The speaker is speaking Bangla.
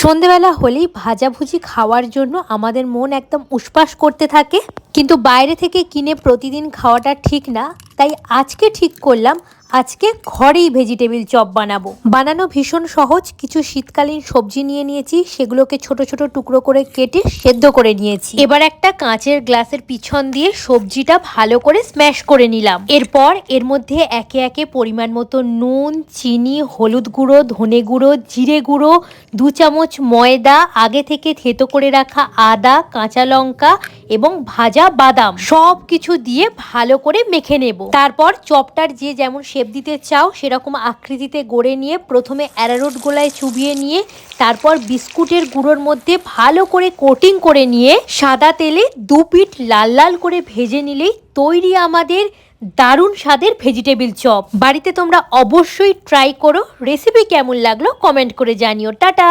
সন্ধেবেলা হলেই ভাজাভুজি খাওয়ার জন্য আমাদের মন একদম উসপাস করতে থাকে, কিন্তু বাইরে থেকে কিনে প্রতিদিন খাওয়াটা ঠিক না। তাই আজকে ঠিক করলাম আজকে ঘরেই ভেজিটেবিল চপ বানানো ভীষণ সহজ। কিছু শীতকালীন সবজি নিয়ে নিয়েছি, সেগুলোকে ছোট ছোট টুকরো করে কেটে সেদ্ধ করে নিয়েছি। এবার একটা কাঁচের গ্লাসের পিছন দিয়ে সবজিটা ভালো করে স্ম্যাশ করে নিলাম। এরপর এর মধ্যে একে একে পরিমাণ মতো নুন, চিনি, হলুদ গুঁড়ো, ধনে গুঁড়ো, জিরে গুঁড়ো, 2 চামচ ময়দা, আগে থেকে থেতো করে রাখা আদা, কাঁচা লঙ্কা এবং ভাজা বাদাম সব কিছু দিয়ে ভালো করে মেখে নেব। তারপর চপটার যে যেমন শেপ দিতে চাও সেরকম আকৃতিতে গড়ে নিয়ে প্রথমে অ্যারারুট গোলায় চুবিয়ে নিয়ে তারপর বিস্কুটের গুঁড়োর মধ্যে ভালো করে কোটিং করে নিয়ে সাদা তেলে 2 পিঠ লাল লাল করে ভেজে নিলেই তৈরি আমাদের দারুণ স্বাদের ভেজিটেবিল চপ। বাড়িতে তোমরা অবশ্যই ট্রাই করো। রেসিপি কেমন লাগলো কমেন্ট করে জানিও। টাটা।